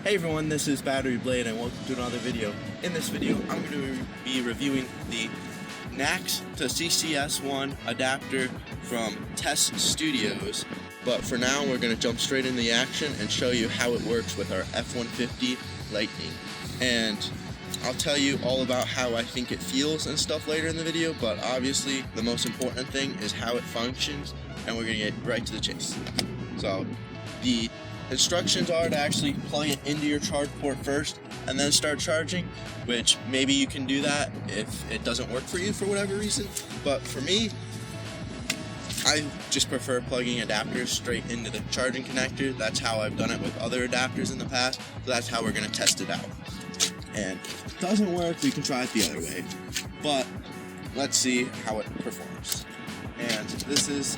Hey everyone, this is Battery Blade and welcome to another video. In this video, I'm going to be reviewing the NACS to CCS1 adapter from Tesstudios. But for now, we're going to jump straight into the action and show you how it works with our F150 Lightning. And I'll tell you all about how I think it feels and stuff later in the video, but obviously the most important thing is how it functions, and we're going to get right to the chase. So the instructions are to actually plug it into your charge port first and then start charging, which maybe you can do that if it doesn't work for you for whatever reason, but for me, I just prefer plugging adapters straight into the charging connector. That's how I've done it with other adapters in the past, so that's how we're going to test it out. And if it doesn't work, we can try it the other way, but let's see how it performs. And this is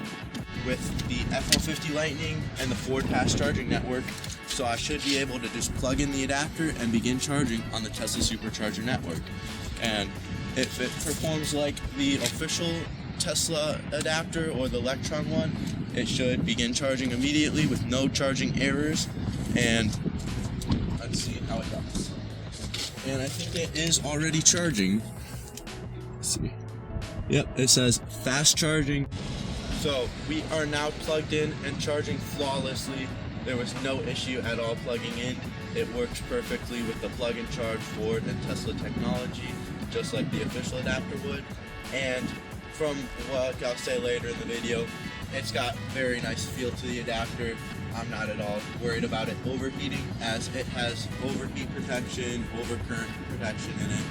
with the F150 Lightning and the Ford Fast Charging Network, so I should be able to just plug in the adapter and begin charging on the Tesla Supercharger network. And if it performs like the official Tesla adapter or the Electron one, it should begin charging immediately with no charging errors. And let's see how it does. And I think it is already charging. Let's see. Yep, it says fast charging. So we are now plugged in and charging flawlessly. There was no issue at all plugging in. It works perfectly with the plug and charge Ford and Tesla technology, just like the official adapter would. And from what I'll say later in the video, it's got very nice feel to the adapter. I'm not at all worried about it overheating, as it has overheat protection, overcurrent protection in it.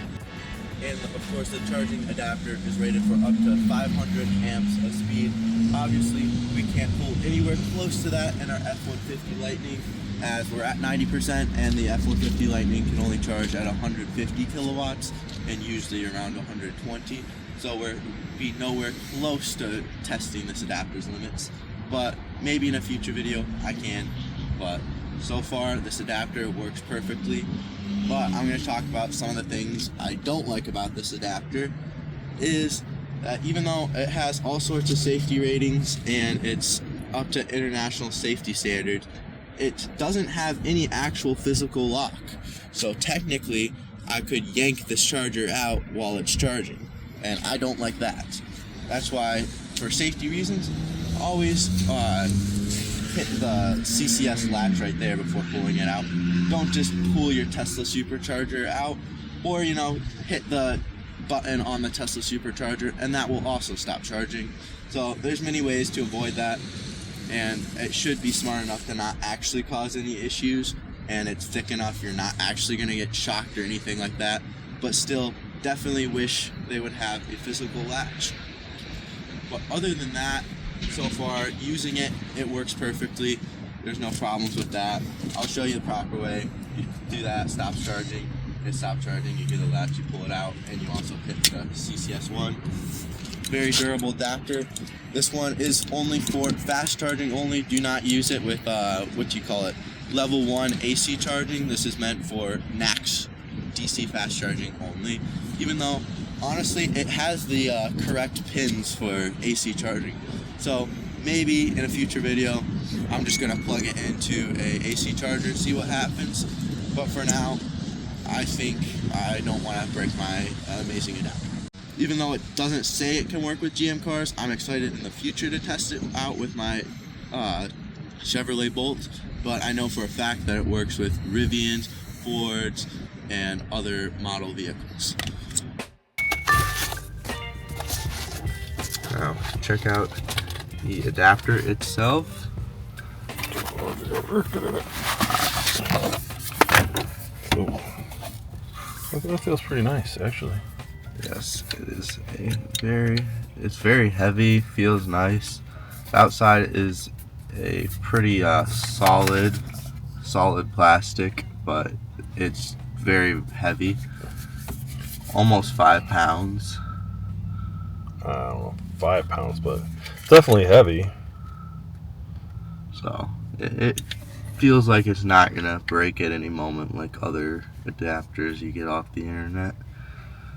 And of course the charging adapter is rated for up to 500 amps of speed. Obviously we can't pull anywhere close to that in our F150 Lightning, as we're at 90% and the F150 Lightning can only charge at 150 kilowatts and usually around 120. So we're be nowhere close to testing this adapter's limits, but maybe in a future video I can. But so far this adapter works perfectly. But I'm going to talk about some of the things I don't like about this adapter. Is that even though it has all sorts of safety ratings and it's up to international safety standards, it doesn't have any actual physical lock. So technically I could yank this charger out while it's charging, and I don't like that. That's why, for safety reasons, always hit the CCS latch right there before pulling it out. Don't just pull your Tesla Supercharger out, or hit the button on the Tesla Supercharger and that will also stop charging. So there's many ways to avoid that, and it should be smart enough to not actually cause any issues, and it's thick enough you're not actually going to get shocked or anything like that. But still, definitely wish they would have a physical latch. But other than that, so far using it, it works perfectly. There's no problems with that. I'll show you the proper way. You do that, stops charging, it stops charging, you get a latch, you pull it out, and you also hit the CCS1. Very durable adapter. This one is only for fast charging only. Do not use it with level 1 AC charging. This is meant for NACS DC fast charging only, even though honestly it has the correct pins for AC charging. So maybe in a future video I'm just going to plug it into a AC charger, see what happens. But for now, I think I don't want to break my amazing adapter. Even though it doesn't say it can work with GM cars, I'm excited in the future to test it out with my Chevrolet Bolt. But I know for a fact that it works with Rivians, Fords, and other model vehicles. Now, check out the adapter itself. Oh, that feels pretty nice, actually. Yes, it is it's very heavy, feels nice. The outside is a pretty solid plastic, but it's very heavy, almost 5 pounds. I don't know, 5 pounds, but definitely heavy. So it feels like it's not gonna break at any moment like other adapters you get off the internet.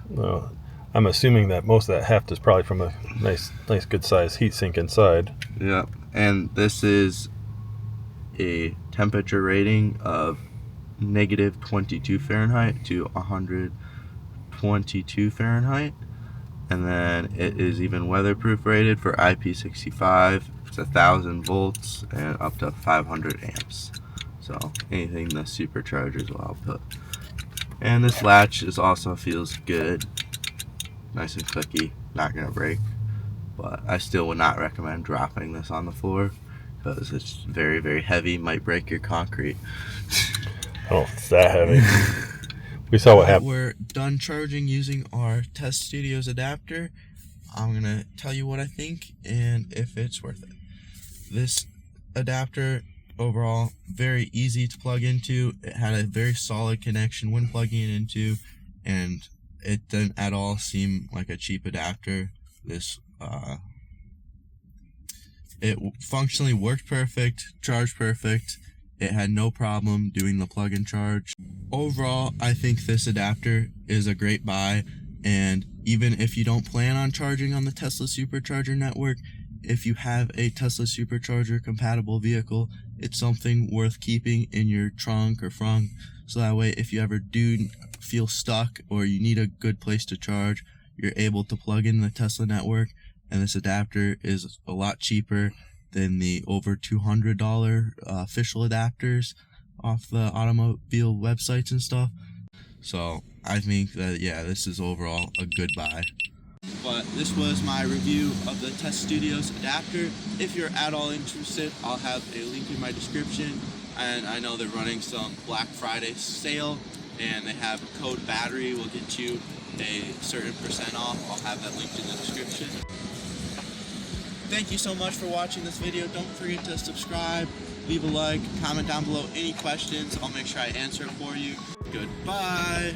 No, I'm assuming that most of that heft is probably from a nice good sized heatsink inside. Yep, and this is a temperature rating of negative 22 Fahrenheit to 122 Fahrenheit. And then it is even weatherproof rated for IP65. It's 1,000 volts and up to 500 amps. So anything the Superchargers will output. And this latch also feels good, nice and clicky, not gonna break. But I still would not recommend dropping this on the floor because it's very, very heavy, might break your concrete. Oh, it's that heavy. We saw what happened. We're done charging using our Tesstudios adapter. I'm gonna tell you what I think and if it's worth it. This adapter overall very easy to plug into. It had a very solid connection when plugging it into, and it didn't at all seem like a cheap adapter. It functionally worked perfect, charged perfect. It had no problem doing the plug and charge. Overall, I think this adapter is a great buy, and even if you don't plan on charging on the Tesla Supercharger network, if you have a Tesla Supercharger compatible vehicle, it's something worth keeping in your trunk or frunk, so that way if you ever do feel stuck or you need a good place to charge, you're able to plug in the Tesla network. And this adapter is a lot cheaper than the over $200 official adapters off the automobile websites and stuff. So I think that, yeah, this is overall a good buy. But this was my review of the Tesstudios adapter. If you're at all interested, I'll have a link in my description. And I know they're running some Black Friday sale, and they have a code battery will get you a certain % off. I'll have that linked in the description. Thank you so much for watching this video. Don't forget to subscribe, leave a like, comment down below any questions. I'll make sure I answer it for you. Goodbye.